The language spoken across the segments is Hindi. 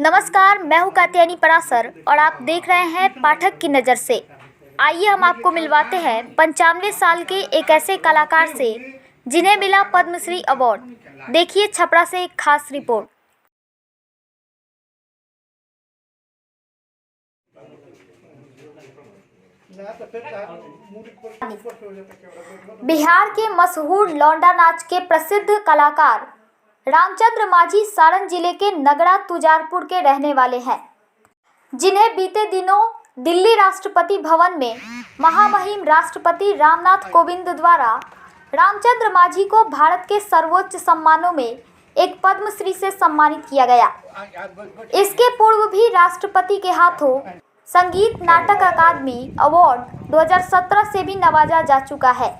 नमस्कार, मैं हूँ कात्यायनी परासर और आप देख रहे हैं पाठक की नज़र से। आइए हम आपको मिलवाते हैं 95 साल के एक ऐसे कलाकार से जिन्हें मिला पद्मश्री अवार्ड। देखिए छपरा से एक खास रिपोर्ट। बिहार के मशहूर लौंडा नाच के प्रसिद्ध कलाकार रामचंद्र माझी सारण जिले के नगड़ा तुजारपुर के रहने वाले हैं, जिन्हें बीते दिनों दिल्ली राष्ट्रपति भवन में महामहिम राष्ट्रपति रामनाथ कोविंद द्वारा रामचंद्र माझी को भारत के सर्वोच्च सम्मानों में एक पद्मश्री से सम्मानित किया गया। इसके पूर्व भी राष्ट्रपति के हाथों संगीत नाटक अकादमी अवार्ड 2017 से भी नवाजा जा चुका है।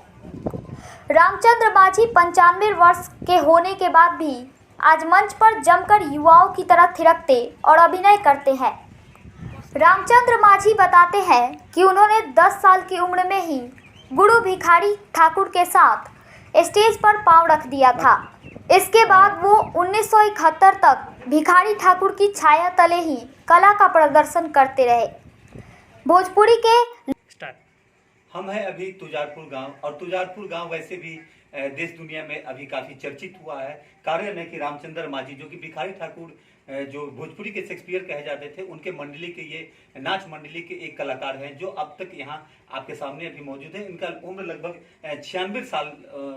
रामचंद्र माझी 95 वर्ष के होने के बाद भी आज मंच पर जमकर युवाओं की तरह थिरकते और अभिनय करते हैं। रामचंद्र माझी बताते हैं कि उन्होंने 10 साल की उम्र में ही गुरु भिखारी ठाकुर के साथ स्टेज पर पांव रख दिया था। इसके बाद वो 1971 तक भिखारी ठाकुर की छाया तले ही कला का प्रदर्शन करते रहे। भोजपुरी के हम हैं अभी तुजारपुर गांव, और तुजारपुर गांव वैसे भी देश दुनिया में अभी काफी चर्चित हुआ है। कारण है कि रामचंद्र माझी जो कि भिखारी ठाकुर जो भोजपुरी के शेक्सपियर कहे जाते थे, उनके मंडली के ये नाच मंडली के एक कलाकार हैं जो अब तक यहाँ आपके सामने अभी मौजूद है। इनका उम्र लगभग 96 साल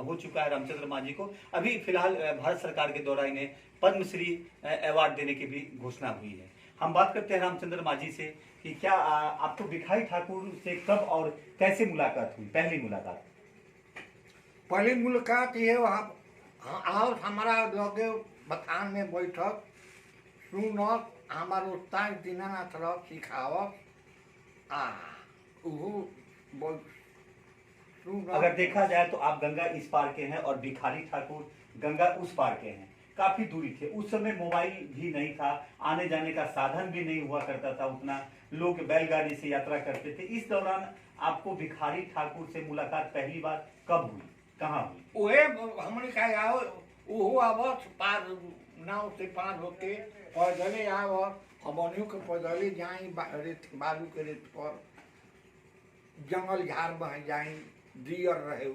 हो चुका है रामचंद्र माझी को। अभी फिलहाल भारत सरकार के द्वारा इन्हें पद्मश्री अवार्ड देने की भी घोषणा हुई है। हम बात करते हैं रामचंद्र माझी से कि क्या आपको भिखारी ठाकुर से कब और कैसे मुलाकात हुई? पहली मुलाकात ये और हमारा लगे बथान में बैठक सुनत हमार उस्ताद दीनानाथ रह सिखावत अगर देखा जाए तो आप गंगा इस पार के हैं और भिखारी ठाकुर गंगा उस पार के हैं। काफी दूरी थे, उस समय मोबाइल भी नहीं था, आने जाने का साधन भी नहीं हुआ करता था उतना, लोग बैलगाड़ी से यात्रा करते थे। इस दौरान आपको भिखारी ठाकुर से मुलाकात पहली बार कब हुई, कहाँ हुई? ओए हमने कहा वो आवत पार नाव से पार होके पैदले आवत हमनियों के पैदले जाई बालू के रेत पर जंगल झाड़ बह जाई दियर रहे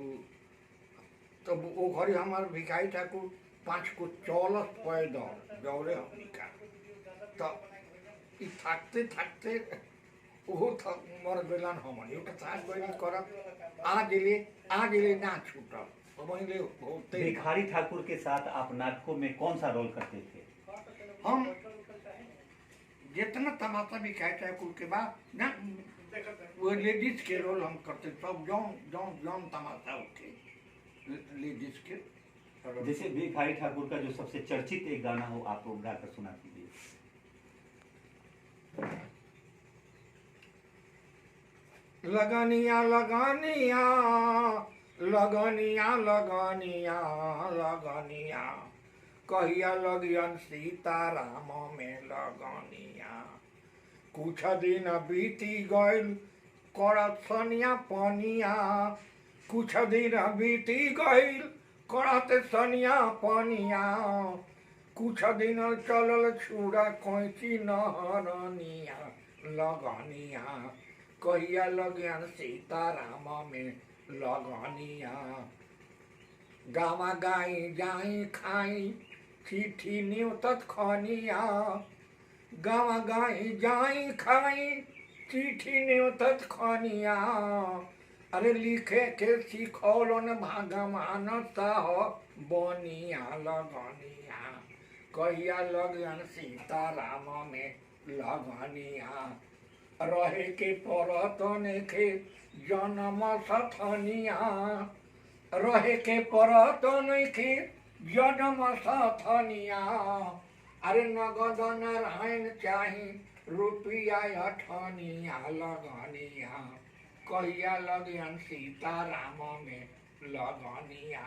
तो वो घड़ी हमारे भिखारी ठाकुर 5 को चौलस पैदल दौड़े हमनी का तो थकते थकते वो मर गलन हमनियों के साथ कोई करत आज ले ना छूटल। भिखारी ठाकुर के साथ आप नाटकों में कौन सा रोल करते थे? हम जितना तमाशा भिखारी ठाकुर के बाद ना वो लेडीज के रोल हम करते, सब जौन तमाशा उठे लेडीज के। जैसे भिखारी ठाकुर का जो सबसे चर्चित एक गाना हो, आप गाकर सुना दीजिए। लगनिया लगनिया लगनिया लगनिया लगनिया कहिया लगियन सीताराम में लगनिया कुछ दिन बीती गइल करत सनिया पनिया कुछ दिन बीती गइल करत सनिया पनिया कुछ दिन चलल छुड़ा कैची नहरनिया लगनिया कहिया लगियन सीताराम में लगनिया गावा गाई जाई खाई चिट्ठी न्यूतत खनिया गावा गाई जाई खाई चिट्ठी न्यूतत खनिया अरे लिखे के सिखौलन भगवान साह बनिया लगनिया कहिया लगन सीताराम में लगनिया रहे के परत नेखे जन्म सथनिया रहे के परत नेखे जन्म सथनिया अरे नगद नारायण चाही रुपया अठनिया लगनिया कहिया लगियन सीताराम में लगनिया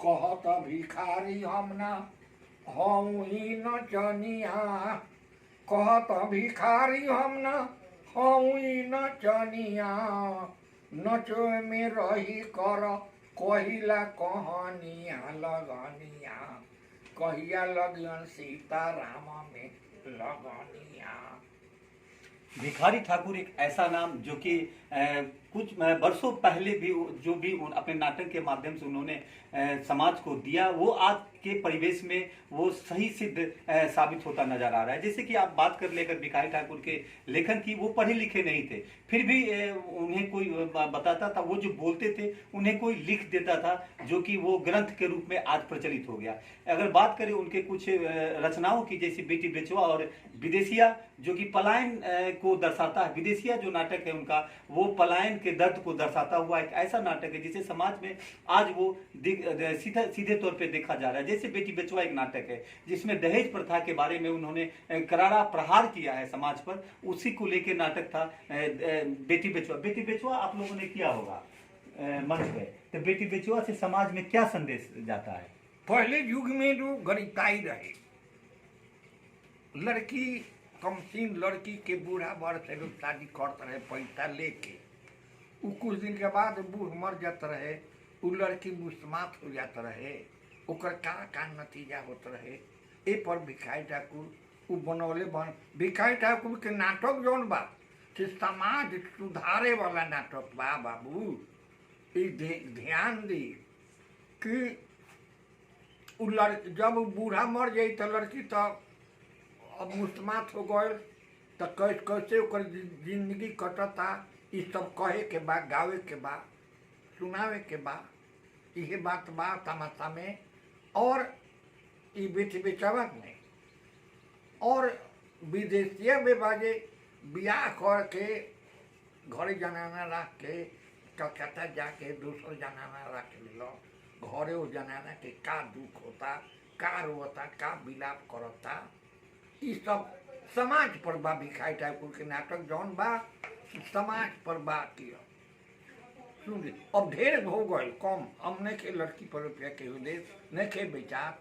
कहत भिखारी हमना हूँ ही नचनिया कहत भिखारी हमना हूँ ही नचनिया नचो में रही कर कहिला कहानिया लगनिया कहिया लगियन सीताराम में लगनिया। भिखारी ठाकुर एक ऐसा नाम जो कि कुछ वर्षों पहले भी जो भी अपने नाटक के माध्यम से उन्होंने समाज को दिया, वो आज के परिवेश में वो सही सिद्ध साबित होता नजर आ रहा है। जैसे कि आप बात कर लेकर भिखारी ठाकुर के लेखन की, वो पढ़े लिखे नहीं थे, फिर भी उन्हें कोई बताता था, वो जो बोलते थे उन्हें कोई लिख देता था, जो कि वो ग्रंथ के रूप में आज प्रचलित हो गया। अगर बात करें उनके कुछ रचनाओं की, जैसे बेटी बेचवा और विदेशिया, जो कि पलायन को दर्शाता है। विदेशिया जो नाटक है उनका, वो पलायन के दर्द को दर्शाता हुआ एक ऐसा नाटक है जिसे समाज में आज वो सीधे तौर पे देखा जा रहा है। जैसे बेटी बेचवा एक नाटक है जिसमें दहेज प्रथा के बारे में उन्होंने करारा प्रहार किया है समाज पर, उसी को लेकर नाटक था बेटी बेचवा। बेटी बेचवा आप लोगों ने किया होगा मंच पे, तो बेटी बेचवा से समाज में क्या संदेश जाता है? पहले युग में जो गरीबताई रहे, लड़की कमसीन लड़की के बूढ़ा बर से लोग शादी करते रहे पैसा लेके, उ कुछ दिन के बाद बूढ़ मर जाते रहे, उ लड़की मुस्मात हो जाते रहे, ओकर का नतीजा होते रहे। ए पर भिखारी ठाकुर उ बनौले भिखारी ठाकुर के नाटक जौन बा से समाज सुधारे वाला नाटक बा बाबू। ई ध्यान दी कि उ जब बूढ़ा मर जाई तो लड़की तो अब मुस्मात हो गए, तो कैसे ओकर जिंदगी कटता, ये सब कहे के बा, गावे के बा, सुनावे के बा। यही बात बा तमाशा में और ये बेटी बेचवा में और विदेशिया में बाजे बियाह करके घरे जनाना रख के कलकत्ता जाके दूसरा जनाना रख लो, घरे वो जनाना के का दुख होता, का रोता, का विलाप करता, ये सब समाज पर बा। भिखारी ठाकुर के नाटक जौन बा समाज पर बा किया। सुन अब ढेर हो गए कम, हमने के लड़की पर रुपया के उद्देश्य न के विचार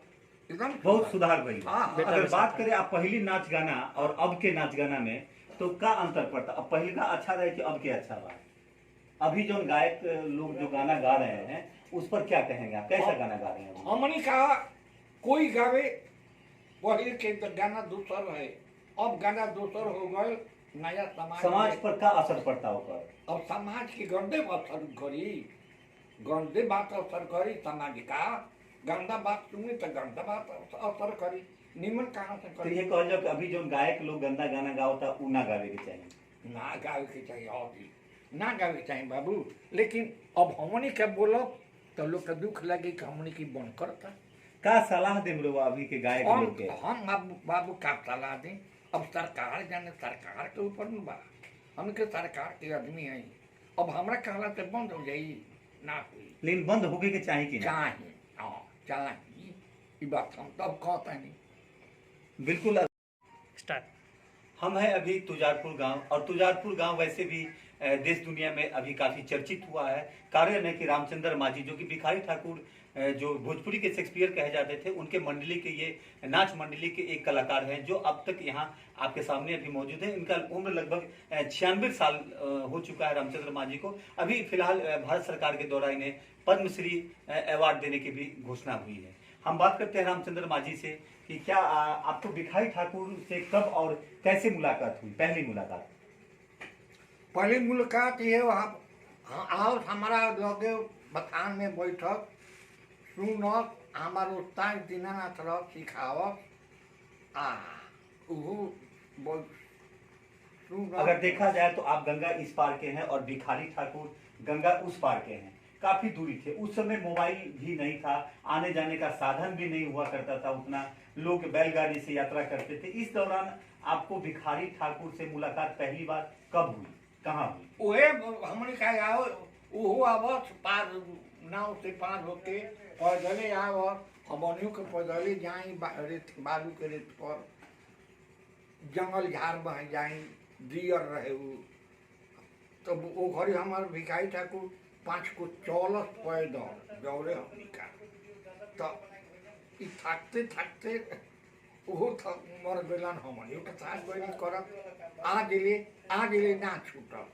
एकदम बहुत सुधार भई। हाँ, अगर बात करें आप पहली नाच गाना और अब के नाच गाना में, तो क्या अंतर पड़ता? अब पहले का अच्छा रहे कि अब के अच्छा बा? अभी जो गायक लोग जो गाना गा रहे हैं उस पर क्या कहेंगे आप? कैसा गाना गा रहे हैं? हमने कहा कोई गावे पहले के तो गाना दूसर है, अब गाना दूसर हो गए। नया समाज पर क्या असर पड़ता होगा? अब समाज की गंदे असर करी, गंदे बात असर करी समाज का। गंदा बात सुनी तो गंदा बात असर करी, निमन कहाँ से तो करी? ये कह कि अभी जो गायक लोग गंदा गाना गाओता वो ना गावे के चाहिए? ना गावे के चाहिए, और भी ना गावे के चाहिए बाबू। लेकिन अब हमने क्या बोलो तो लोग का दुख लगे कि हमने की बन करता। का सलाह दे अभी के गायक लोग के? हम बाबू का सलाह दें? अब सरकार जाने, सरकार के ऊपर में बा। हमके सरकार के आदमी है, अब हमरा कहला से बंद हो जाई ना हुई। लेकिन बंद होके के चाहिए कि चाहिए, हाँ चाहिए, ये बात हम तब कहते नहीं। बिल्कुल। स्टार्ट। हम हैं अभी तुजारपुर गांव, और तुजारपुर गांव वैसे भी देश दुनिया में अभी काफी चर्चित हुआ है। कारण है कि रामचंद्र माझी, जो कि भिखारी ठाकुर जो भोजपुरी के शेक्सपियर कहे जाते थे, उनके मंडली के ये नाच मंडली के एक कलाकार हैं जो अब तक यहाँ आपके सामने अभी मौजूद है। इनका उम्र लगभग 96 साल हो चुका है रामचंद्र माझी को। अभी फिलहाल भारत सरकार के द्वारा इन्हें पद्मश्री अवार्ड देने की भी घोषणा हुई है। हम बात करते हैं रामचंद्र माझी से कि क्या आपको भिखारी ठाकुर से कब और कैसे मुलाकात हुई? पहली मुलाकात? पहली मुलाकात ये वहाँ आओ हमारा लगे बखान में बैठक सुनत, हमार उस्ताद दीनानाथ रह सिखावत अगर देखा जाए तो आप गंगा इस पार के हैं और भिखारी ठाकुर गंगा उस पार के हैं। काफी दूरी थे, उस समय मोबाइल भी नहीं था, आने जाने का साधन भी नहीं हुआ करता था उतना, लोग बैलगाड़ी से यात्रा करते थे। इस दौरान आपको भिखारी ठाकुर से मुलाकात पहली बार कब हुई, कहाँ हुई? ओहे हमने कहा आओ वो आवत पार नाव से पार होके पैदले आवत, हमनियों के पैदले जाई बालू के रेत पर, जंगल झाड़ बह जाई, दियर रहे वो। तो वो घड़ी हमारे भिखारी ठाकुर 5 को चौलस पैदल दौड़े हमनी का। तो थकते थकते वो मर गलन हमनियों के साथ गई करत। आज ले ना छूटल।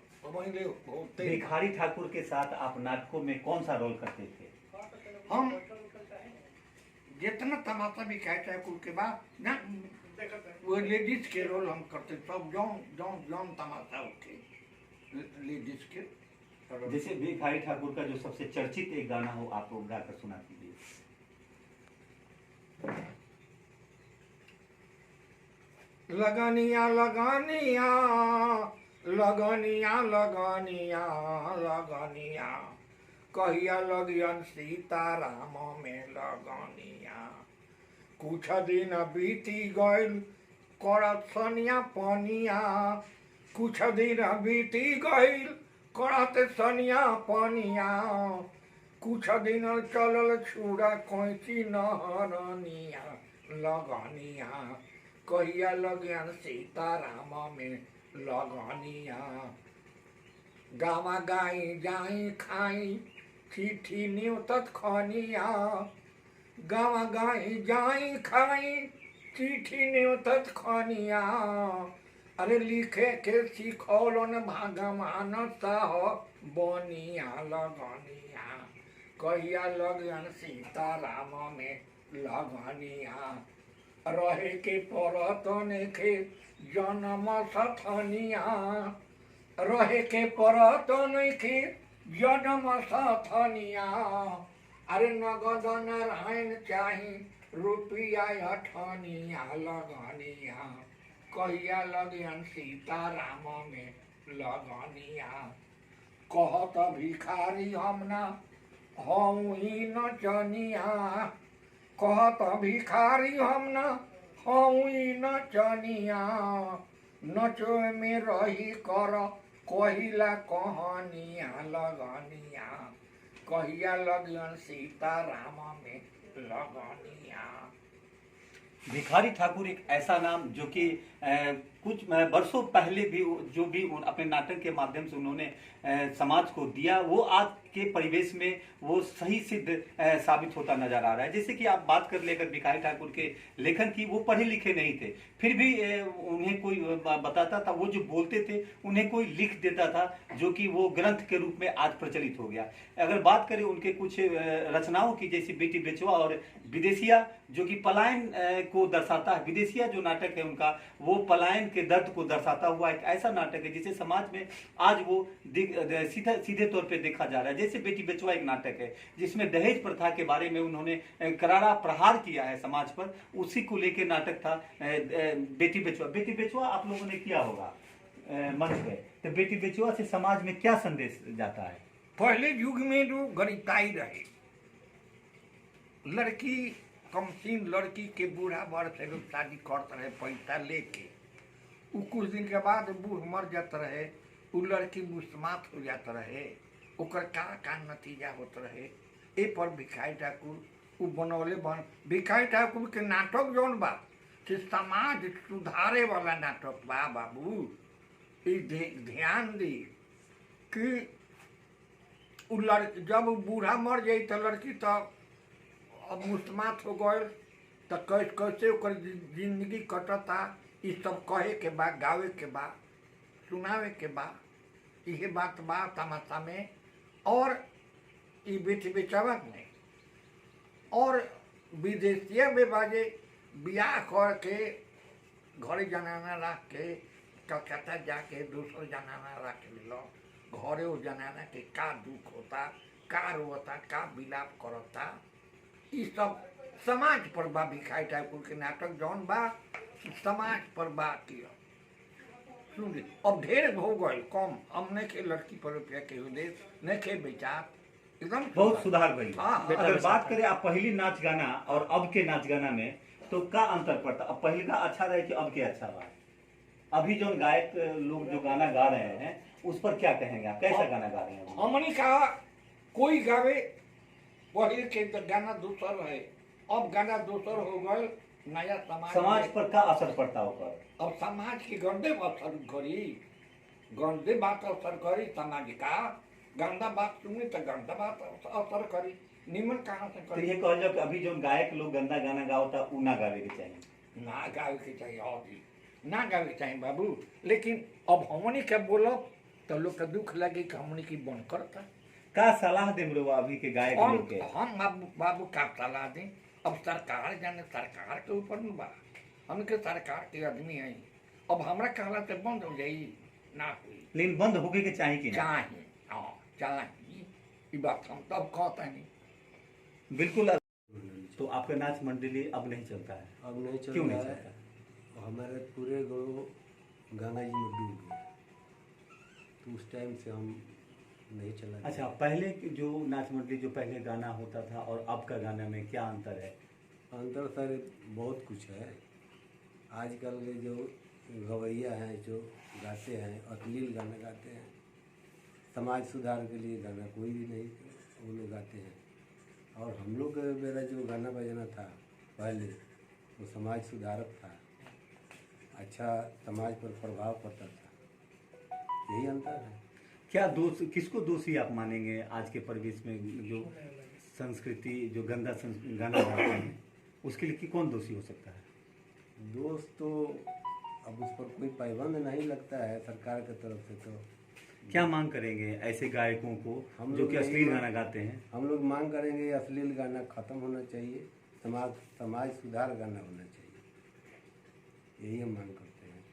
भिखारी ठाकुर के साथ आप नाटकों में कौन सा रोल करते थे? हम जितना तमाशा भिखारी ठाकुर के बाद ना वो लेडीज के रोल हम करते, सब जौन जौन जौन तमाशा उठे लेडीज के रोल। जैसे भिखारी ठाकुर का जो सबसे चर्चित एक गाना हो, आप वो गाकर सुना दीजिए। लगनिया लगनिया लगनिया लगनिया लगनिया, कहिया लगियन सीताराम में लगनिया। कुछ दिन बीती गइल करत सनिया पनिया, कुछ दिन बीती गइल करत सनिया पनिया। कुछ दिन चलल छुड़ा कैची नहरनिया लगनिया, कहिया लगियन सीताराम में लगनिया। गावा गाई जाई खाई चिट्ठी न्यूतत खनिया, गावा गाई जाई खाई चिट्ठी न्यूतत खनिया। अरे लिखे के सिखौलन भगवान साह बनिया लगनिया, कहिया लगन सीताराम में लगनिया। रहे के परत नेखे जन्म सथनिया, रहे के परत नेखे जन्म सथनिया। अरे नगद नारायण चाही रुपया अठनिया लगनिया, कहिया लगियन सीताराम में लगनिया। कहत भिखारी हमना हऊँ ही नचनिया, कहत भिखारी हमना हऊँ ही नचनिया। नचो में रही कर कहिला कहनिया लगनिया, कहिया लगियन सीताराम में लगनिया। भिखारी ठाकुर एक ऐसा नाम जो कि कुछ वर्षों पहले भी जो भी अपने नाटक के माध्यम से उन्होंने समाज को दिया, वो आज के परिवेश में वो सही सिद्ध साबित होता नजर आ रहा है। जैसे कि आप बात कर लेकर भिखारी ठाकुर के लेखन की, वो पढ़े लिखे नहीं थे, फिर भी उन्हें कोई बताता था, वो जो बोलते थे उन्हें कोई लिख देता था, जो कि वो ग्रंथ के रूप में आज प्रचलित हो गया। अगर बात करें उनके कुछ रचनाओं की, जैसे बेटी बेचवा और विदेशिया, जो कि पलायन को दर्शाता है। विदेशिया जो नाटक है उनका, वो पलायन के दर्द को दर्शाता हुआ एक ऐसा नाटक है जिसे समाज में आज वो सीधे तौर पे देखा जा रहा है। जैसे बेटी बेचवा एक नाटक है जिसमें दहेज प्रथा के बारे में उन्होंने करारा प्रहार किया है समाज पर, उसी को लेकर नाटक था बेटी बेचवा। बेटी बेचवा आप लोगों ने किया होगा मंच पे, तो बेटी बेचवा से समाज में क्या संदेश जाता है? पहले युग में जो गरीबताई रहे, लड़की कमसीन लड़की के बूढ़ा वर्ष से लोग शादी करते रहे पैसा लेके, उ कुछ दिन के बाद बूढ़ मर जाते रहे, उ लड़की मुस्मात हो जाते रहे, ओकर का नतीजा होते रहे। ए पर भिखारी ठाकुर उ बनौले बन भिखारी ठाकुर के नाटक जौन बा से समाज सुधारे वाला नाटक बा बाबू। ध्यान दी कि उ लड़की जब बूढ़ा मर जाई तो लड़की तो अब मुस्मात हो गए, तो कैसे ओकर जिंदगी कटता, ये सब कहे के बा, गावे के बा, सुनावे के बा, ये बात बा तमाशा में। और ये बेटी बेचवा में और विदेशिया में बाजे बियाह करके घरे जनाना रख के कलकत्ता जाके दूसरे जनाना रख लो, घरे वो जनाना के का दुख होता, का रोता, का विलाप करता, ये सब समाज पर बा। भिखारी ठाकुर के नाटक जौन बा समाज पर बा किया। सुन अब ढेर हो गए कम, हमने के लड़की पर रुपया के उद्देश्य न के विचार एकदम बहुत सुधार भई। हाँ, अगर बात करें आप पहली नाच गाना और अब के नाच गाना में, तो क्या अंतर पड़ता? अब पहले का अच्छा रहे कि अब के अच्छा बा? अभी जो गायक लोग जो गाना गा रहे हैं उस पर क्या कहेंगे आप? कैसा गाना गा रहे हैं? हमने कहा कोई गावे, पहले के गाना दूसर है, अब गाना दूसर हो गए। नया समाज पर क्या असर पड़ता होगा? अब समाज की गंदे असर करी, गंदे बात असर करी समाज का। गंदा बात सुनी तो गंदा बात असर करी, निमन कहाँ से तो करी? ये कहल जाओ कि अभी जो गायक लोग गंदा गाना गावता उ ना गावे के चाहिए? ना गावे के चाहिए, अभी ना गावे के चाहिए बाबू। लेकिन अब हमनी के बोलो तो लोग का दुख लगे कि हमनी की बन करता। का सलाह दे अभी के गायक लोग के? हम बाबू का सलाह दें? अब सरकार जाने, सरकार के ऊपर में बा। हमके सरकार के आदमी है, अब हमरा कहला से बंद हो जाई ना हुई। लेकिन बंद होके के चाहिए कि नहीं? चाहिए, हाँ चाहिए, ये बात हम तब कहते हैं। बिल्कुल। तो आपका नाच मंडली अब नहीं चलता है? अब नहीं चल क्यों रहा नहीं है। चलता? हमारे पूरे गाँव गंगा जी में डूब गया, तो उस टाइम से हम नहीं चला। अच्छा, पहले की जो नाच मंडली जो पहले गाना होता था और अब का गाना में क्या अंतर है? अंतर सर बहुत कुछ है। आजकल के जो गवैया हैं जो गाते हैं, अश्लील गाना गाते हैं, समाज सुधार के लिए गाना कोई भी नहीं वो लोग गाते हैं। और हम लोग मेरा जो गाना बजाना था पहले, वो समाज सुधारक था, अच्छा समाज पर प्रभाव पड़ता था, यही अंतर है। क्या दोष, किसको दोषी आप मानेंगे आज के परिवेश में जो संस्कृति जो गंदा गाना गाते हैं, उसके लिए कौन दोषी हो सकता है? दोस्त तो अब उस पर कोई पाबंद नहीं लगता है सरकार की तरफ से। तो क्या मांग करेंगे ऐसे गायकों को हम जो लोग कि यही अश्लील मांग- गाना गाते हैं? हम लोग मांग करेंगे अश्लील गाना खत्म होना चाहिए, समाज सुधार गाना होना चाहिए, यही हम मांग करते हैं।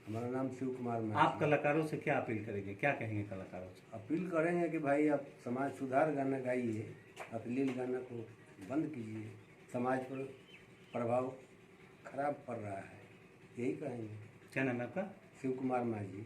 हमारा नाम शिव कुमार आप महतो। कलाकारों से क्या अपील करेंगे, क्या कहेंगे कलाकारों से? अपील करेंगे कि भाई आप समाज सुधार गाना गाइए, अश्लील गाना को बंद कीजिए, समाज पर प्रभाव खराब पड़ रहा है, यही कहेंगे। क्या नाम है आपका? शिव कुमार माझी।